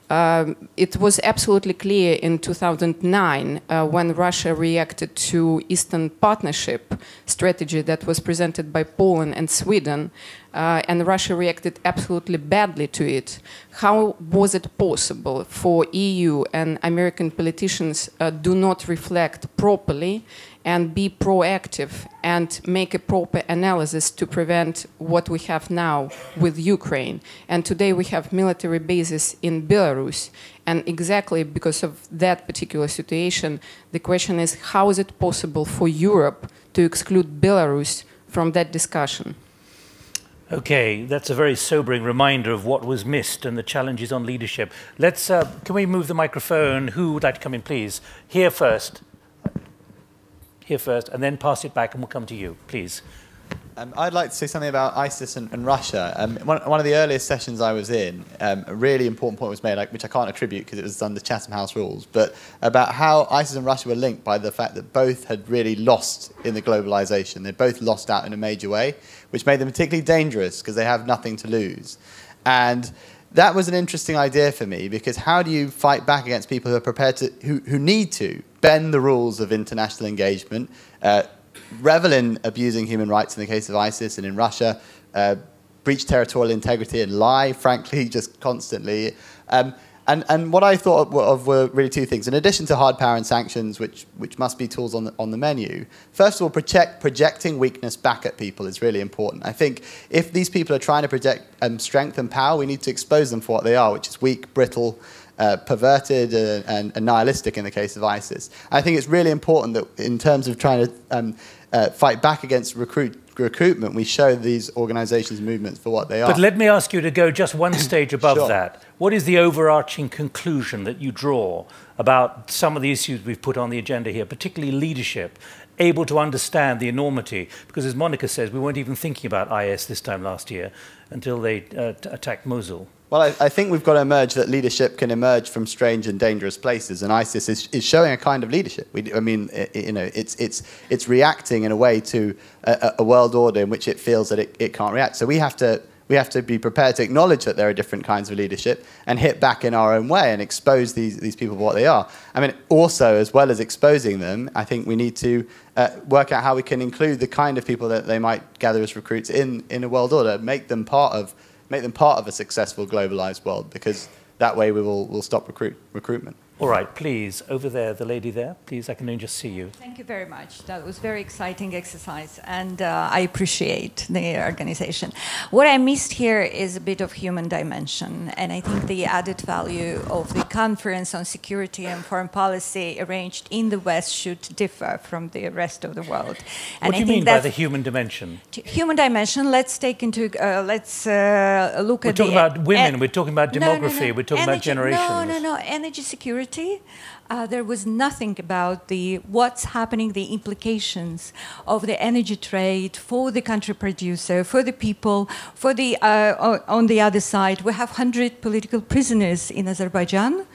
It was absolutely clear in 2009 when Russia reacted to Eastern Partnership strategy that was presented by Poland and Sweden, and Russia reacted absolutely badly to it. How was it possible for EU and American politicians do not reflect properly and be proactive and make a proper analysis to prevent what we have now with Ukraine? And today we have military bases in Belarus. And exactly because of that particular situation, the question is, how is it possible for Europe to exclude Belarus from that discussion? Okay, that's a very sobering reminder of what was missed and the challenges on leadership. Let's, can we move the microphone? Who would like to come in, please? Here first, and then pass it back and we'll come to you, please. I'd like to say something about ISIS and Russia. One of the earliest sessions I was in, a really important point was made, which I can't attribute because it was under Chatham House rules, but about how ISIS and Russia were linked by the fact that both had really lost in the globalization. They both lost out in a major way, which made them particularly dangerous because they have nothing to lose. And that was an interesting idea for me, because how do you fight back against people who are prepared to, who need to bend the rules of international engagement, revel in abusing human rights in the case of ISIS and in Russia, breach territorial integrity and lie, frankly, just constantly. And what I thought of were really two things. In addition to hard power and sanctions, which must be tools on the menu, first of all, projecting weakness back at people is really important. I think if these people are trying to project strength and power, we need to expose them for what they are, which is weak, brittle, perverted and nihilistic in the case of ISIS. I think it's really important that in terms of trying to fight back against recruitment, we show these organizations and movements for what they are. But let me ask you to go just one stage above that. What is the overarching conclusion that you draw about some of the issues we've put on the agenda here, particularly leadership, able to understand the enormity? Because as Monica says, we weren't even thinking about IS this time last year until they attacked Mosul. Well, I think we've got to emerge that leadership can emerge from strange and dangerous places, and ISIS is showing a kind of leadership. I mean, it's reacting in a way to a world order in which it feels that it can't react. So we have to be prepared to acknowledge that there are different kinds of leadership and hit back in our own way and expose these people for what they are. I mean, also, as well as exposing them, I think we need to work out how we can include the kind of people that they might gather as recruits in a world order, make them part of a successful globalized world, because that way we'll stop recruitment. All right, please, over there, the lady there, please, I can only just see you. Thank you very much. That was very exciting exercise, and I appreciate the organization. What I missed here is a bit of human dimension, and I think the added value of the Conference on Security and Foreign Policy arranged in the West should differ from the rest of the world. And what do you mean by the human dimension? Human dimension, let's take into, look at the... We're talking about women, we're talking about demography, we're talking about generations. No, energy security. There was nothing about what's happening, the implications of the energy trade for the country producer, for the people, for the on the other side. We have 100 political prisoners in Azerbaijan.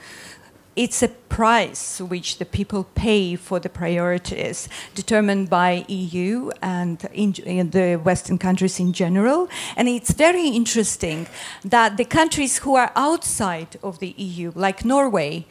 It's a price which the people pay for the priorities determined by EU and in the Western countries in general. And it's very interesting that the countries who are outside of the EU, like Norway,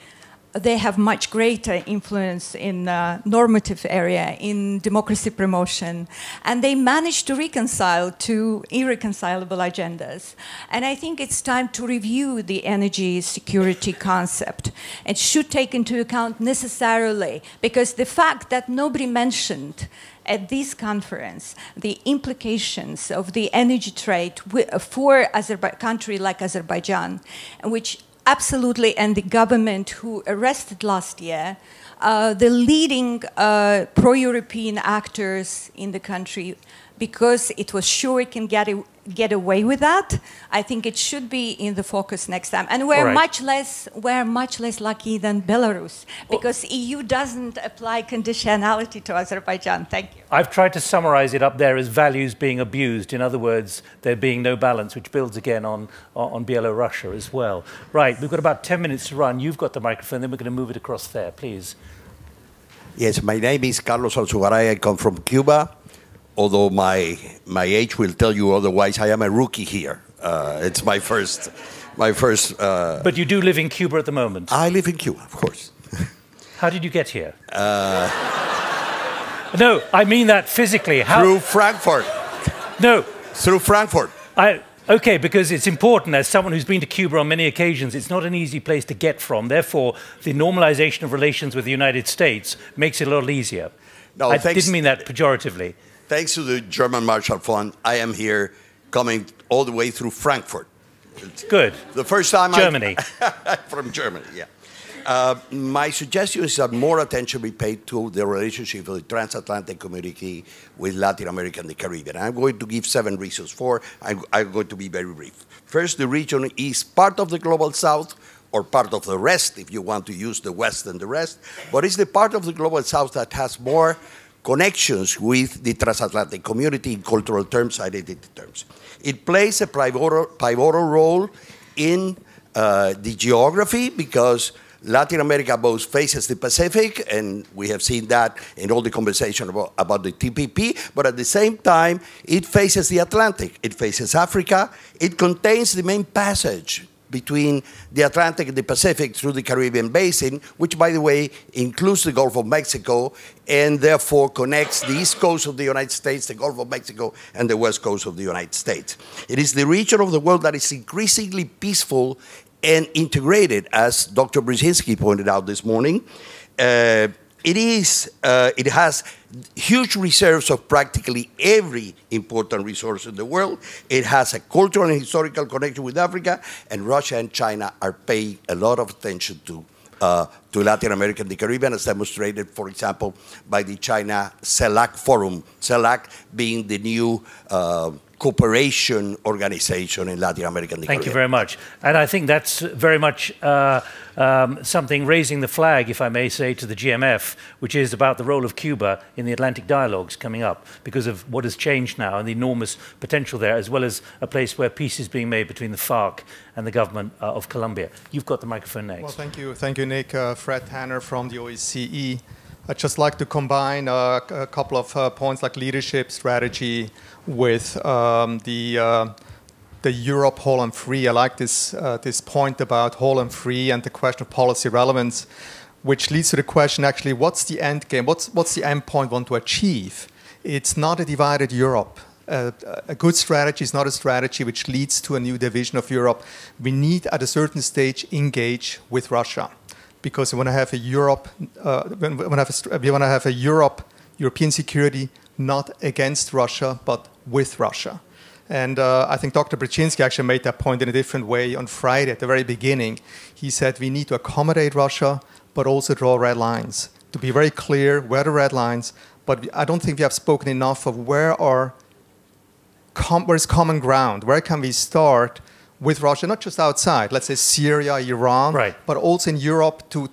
they have much greater influence in normative area, in democracy promotion, and they manage to reconcile two irreconcilable agendas. And I think it's time to review the energy security concept. It should take into account necessarily, because the fact that nobody mentioned at this conference the implications of the energy trade for a country like Azerbaijan, which absolutely, and the government who arrested last year the leading pro-European actors in the country, because it was sure it can get away with that. I think it should be in the focus next time. And we're much less lucky than Belarus, because EU doesn't apply conditionality to Azerbaijan. Thank you. I've tried to summarize it up there as values being abused. In other words, there being no balance, which builds again on Belarus as well. Right, we've got about 10 minutes to run. You've got the microphone, then we're going to move it across there, please. Yes, my name is Carlos Alzugaray. I come from Cuba. Although my age will tell you otherwise, I am a rookie here. It's my first my first. But you do live in Cuba at the moment. I live in Cuba, of course. How did you get here? No, I mean that physically. How? Through Frankfurt. No. Through Frankfurt. Okay, because it's important, as someone who's been to Cuba on many occasions, it's not an easy place to get from. Therefore, the normalization of relations with the United States makes it a lot easier. No, I didn't mean that pejoratively. Thanks to the German Marshall Fund, I am here coming all the way through Frankfurt. Good. The first time Germany. From Germany, yeah. My suggestion is that more attention be paid to the relationship of the transatlantic community with Latin America and the Caribbean. I'm going to give 7 reasons for. I'm going to be very brief. First, the region is part of the global south, or part of the rest, if you want to use the west and the rest, but it's the part of the global south that has more connections with the transatlantic community in cultural terms, identity terms. It plays a pivotal role in the geography because Latin America both faces the Pacific, and we have seen that in all the conversation about the TPP, but at the same time, it faces the Atlantic, it faces Africa, it contains the main passage between the Atlantic and the Pacific through the Caribbean Basin, which, by the way, includes the Gulf of Mexico, and therefore connects the east coast of the United States, the Gulf of Mexico, and the west coast of the United States. It is the region of the world that is increasingly peaceful and integrated, as Dr. Brzezinski pointed out this morning. It has huge reserves of practically every important resource in the world. It has a cultural and historical connection with Africa, and Russia and China are paying a lot of attention to Latin America and the Caribbean, as demonstrated, for example, by the China CELAC Forum, CELAC being the new cooperation organization in Latin America and the Caribbean. Thank you very much. And I think that's very much something raising the flag, if I may say, to the GMF, which is about the role of Cuba in the Atlantic dialogues coming up because of what has changed now and the enormous potential there, as well as a place where peace is being made between the FARC and the government of Colombia. You've got the microphone next. Well, thank you. Thank you, Nick. Fred Tanner from the OSCE. I'd just like to combine a couple of points like leadership strategy with the Europe whole and free. I like this point about whole and free and the question of policy relevance, which leads to the question actually, what's the end game? What's the end point we want to achieve? It's not a divided Europe. A good strategy is not a strategy which leads to a new division of Europe. We need at a certain stage engage with Russia. Because we want to have a Europe, we want to have a European security not against Russia, but with Russia. And I think Dr. Brzezinski actually made that point in a different way on Friday at the very beginning. He said we need to accommodate Russia, but also draw red lines. To be very clear, where are the red lines? But I don't think we have spoken enough of where is common ground? Where can we start with Russia, not just outside, let's say Syria, Iran, right, but also in Europe to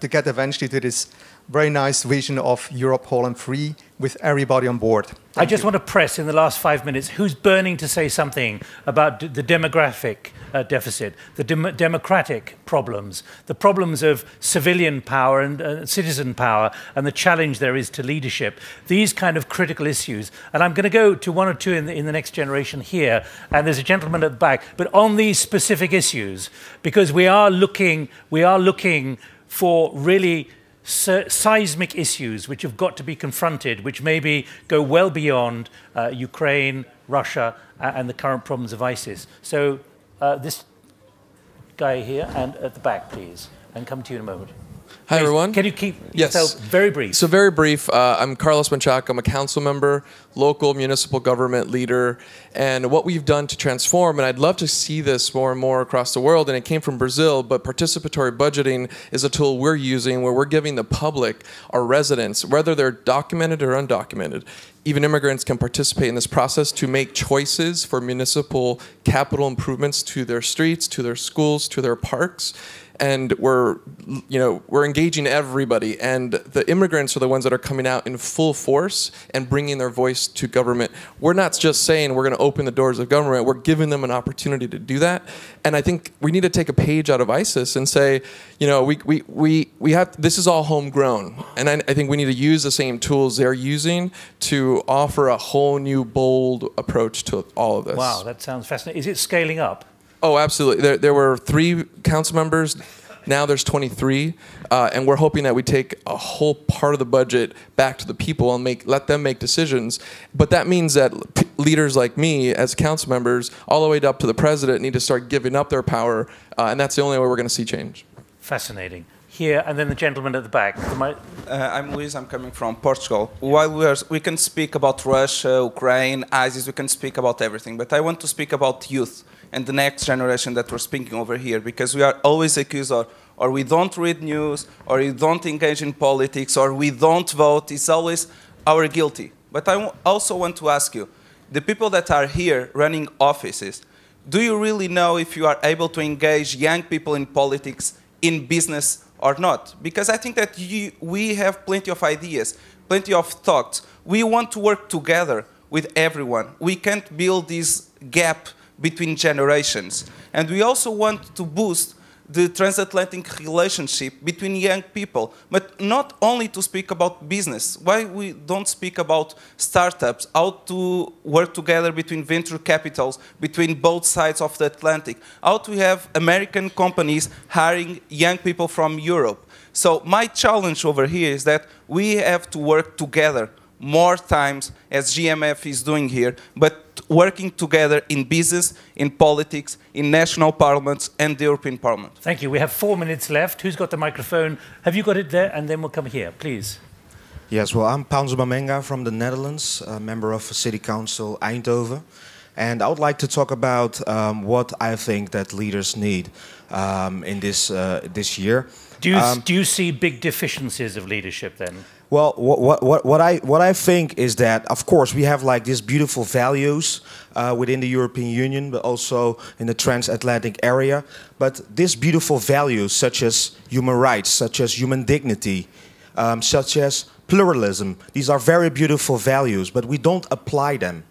get eventually to this very nice vision of Europe whole and free with everybody on board. I just want to press in the last 5 minutes, who's burning to say something about the demographic deficit, the democratic problems, the problems of civilian power and citizen power, and the challenge there is to leadership, these kind of critical issues. And I'm going to go to one or two in the next generation here, and there's a gentleman at the back, but on these specific issues, because we are looking for really seismic issues which have got to be confronted, which maybe go well beyond Ukraine, Russia, and the current problems of ISIS. So this guy here, and at the back, please, and come to you in a moment. Hi, everyone. Can you keep yourself very brief? So very brief. I'm Carlos Menchaca. I'm a council member, local municipal government leader. And what we've done to transform, and I'd love to see this more and more across the world, and it came from Brazil, but participatory budgeting is a tool we're using where we're giving the public, our residents, whether they're documented or undocumented, even immigrants can participate in this process to make choices for municipal capital improvements to their streets, to their schools, to their parks. And we're engaging everybody, and the immigrants are the ones that are coming out in full force and bringing their voice to government. We're not just saying we're going to open the doors of government, we're giving them an opportunity to do that. And I think we need to take a page out of ISIS and say, we have, this is all homegrown. And I think we need to use the same tools they're using to offer a whole new bold approach to all of this. Wow, that sounds fascinating. Is it scaling up? Oh, absolutely. There were 3 council members. Now there's 23, and we're hoping that we take a whole part of the budget back to the people and let them make decisions. But that means that leaders like me, as council members, all the way up to the president, need to start giving up their power, and that's the only way we're going to see change. Fascinating. Here, and then the gentleman at the back. I'm Luis, I'm coming from Portugal. While we can speak about Russia, Ukraine, ISIS, we can speak about everything, but I want to speak about youth and the next generation that we're speaking over here, because we are always accused of, or we don't read news, or we don't engage in politics, or we don't vote. It's always our guilty. But I also want to ask you, the people that are here running offices, do you really know if you are able to engage young people in politics, in business, or not? Because I think that we have plenty of ideas, plenty of thoughts. We want to work together with everyone. We can't build this gap between generations. And we also want to boost the transatlantic relationship between young people, but not only to speak about business. Why we don't speak about startups, how to work together between venture capitals, between both sides of the Atlantic, how to have American companies hiring young people from Europe. So my challenge over here is that we have to work together more times, as GMF is doing here, but working together in business, in politics, in national parliaments, and the European Parliament. Thank you. We have 4 minutes left. Who's got the microphone? Have you got it there? And then we'll come here, please. Yes, well, I'm Pauls Bamenga from the Netherlands, a member of City Council Eindhoven. And I would like to talk about what I think that leaders need in this year. Do you see big deficiencies of leadership then? Well, what I think is that, of course, we have like these beautiful values within the European Union, but also in the transatlantic area. But these beautiful values, such as human rights, such as human dignity, such as pluralism, these are very beautiful values, but we don't apply them.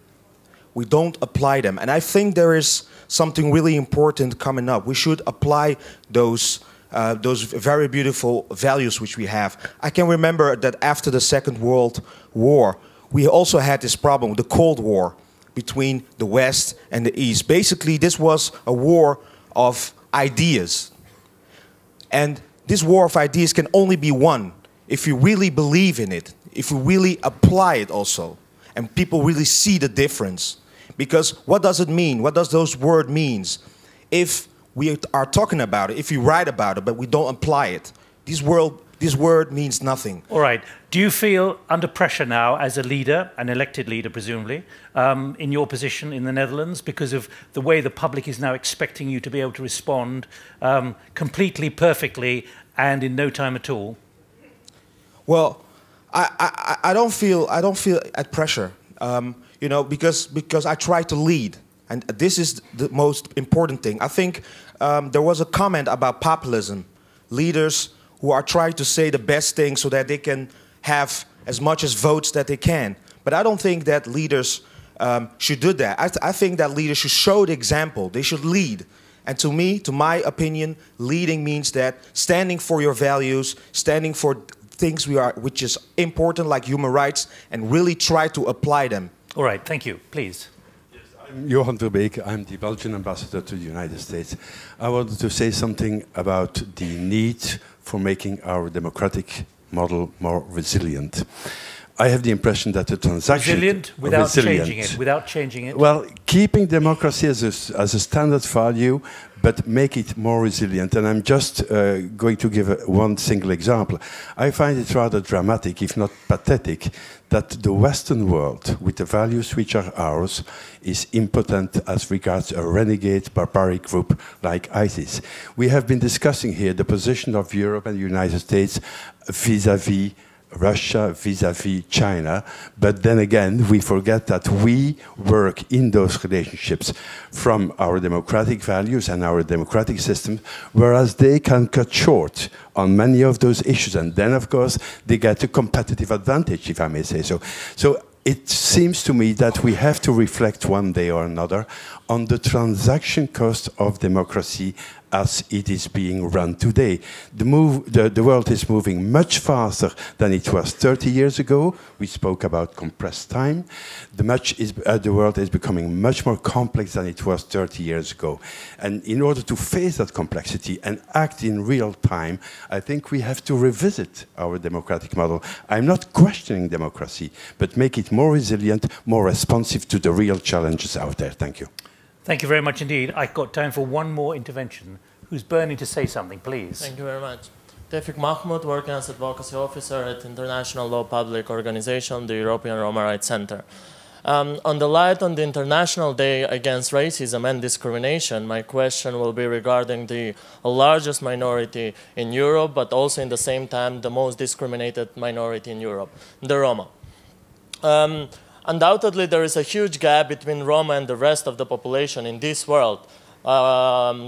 We don't apply them. And I think there is something really important coming up. We should apply those very beautiful values which we have. I can remember that after the Second World War, we also had this problem, the Cold War, between the West and the East. Basically, this was a war of ideas. And this war of ideas can only be won if you really believe in it, if you really apply it also, and people really see the difference. Because what does it mean? What does those words mean? If we are talking about it, if we write about it, but we don't apply it, this word means nothing. All right. Do you feel under pressure now as a leader, an elected leader presumably, in your position in the Netherlands because of the way the public is now expecting you to be able to respond completely, perfectly, and in no time at all? Well, I don't feel at pressure, you know, because I try to lead. And this is the most important thing. I think there was a comment about populism. Leaders who are trying to say the best thing so that they can have as much as votes that they can. But I don't think that leaders should do that. I think that leaders should show the example. They should lead. And to me, to my opinion, leading means that standing for your values, standing for things which is important like human rights, and really try to apply them. All right, thank you. Please. I'm Johan Verbeek. I'm the Belgian ambassador to the United States. I wanted to say something about the need for making our democratic model more resilient. I have the impression that the transaction... Resilient without changing it, without changing it? Well, keeping democracy as a standard value, but make it more resilient. And I'm just going to give one single example. I find it rather dramatic, if not pathetic, that the Western world, with the values which are ours, is impotent as regards a renegade barbaric group like ISIS. We have been discussing here the position of Europe and the United States vis-à-vis Russia, vis-à-vis China, but then again we forget that we work in those relationships from our democratic values and our democratic system, whereas they can cut short on many of those issues, and then of course they get a competitive advantage, if I may say so. So it seems to me that we have to reflect one day or another on the transaction cost of democracy as it is being run today. The world is moving much faster than it was 30 years ago. We spoke about compressed time. The world is becoming much more complex than it was 30 years ago. And in order to face that complexity and act in real time, I think we have to revisit our democratic model. I'm not questioning democracy, but make it more resilient, more responsive to the real challenges out there. Thank you. Thank you very much indeed. I've got time for one more intervention. Who's burning to say something, please? Thank you very much. Tevfik Mahmoud, working as advocacy officer at International Law Public Organization, the European Roma Rights Center. On the light on the International Day Against Racism and Discrimination, my question will be regarding the largest minority in Europe, but also in the same time the most discriminated minority in Europe, the Roma. Undoubtedly, there is a huge gap between Roma and the rest of the population in this world,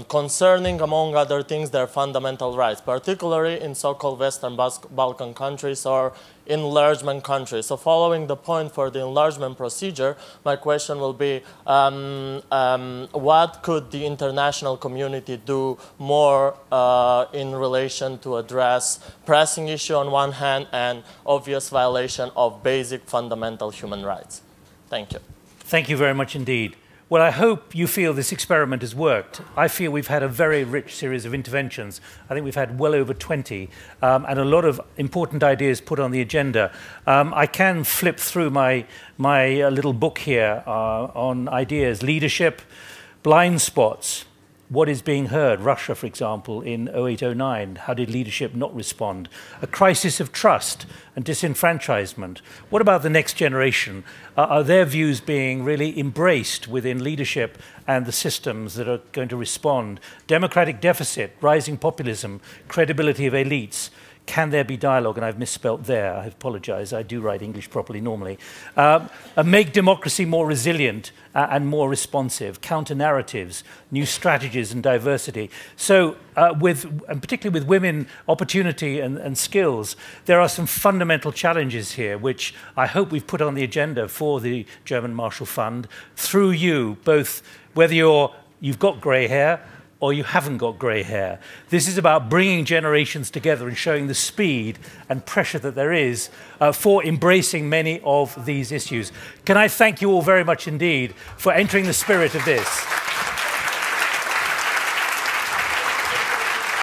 concerning, among other things, their fundamental rights, particularly in so-called Western Balkan countries or enlargement countries. So following the point for the enlargement procedure, my question will be, what could the international community do more in relation to address pressing issue on one hand and obvious violation of basic fundamental human rights? Thank you. Thank you very much indeed. Well, I hope you feel this experiment has worked. I feel we've had a very rich series of interventions. I think we've had well over 20, and a lot of important ideas put on the agenda. I can flip through my little book here on ideas: leadership, blind spots, what is being heard. Russia, for example, in 08-09, how did leadership not respond? A crisis of trust and disenfranchisement. What about the next generation? Are their views being really embraced within leadership and the systems that are going to respond? Democratic deficit, rising populism, credibility of elites. Can there be dialogue? And I've misspelt there. I apologize. I do write English properly normally. Make democracy more resilient and more responsive. Counter-narratives, new strategies and diversity. So and particularly with women, opportunity and skills, there are some fundamental challenges here, which I hope we've put on the agenda for the German Marshall Fund through you, both whether you've got grey hair or you haven't got grey hair. This is about bringing generations together and showing the speed and pressure that there is for embracing many of these issues. Can I thank you all very much indeed for entering the spirit of this?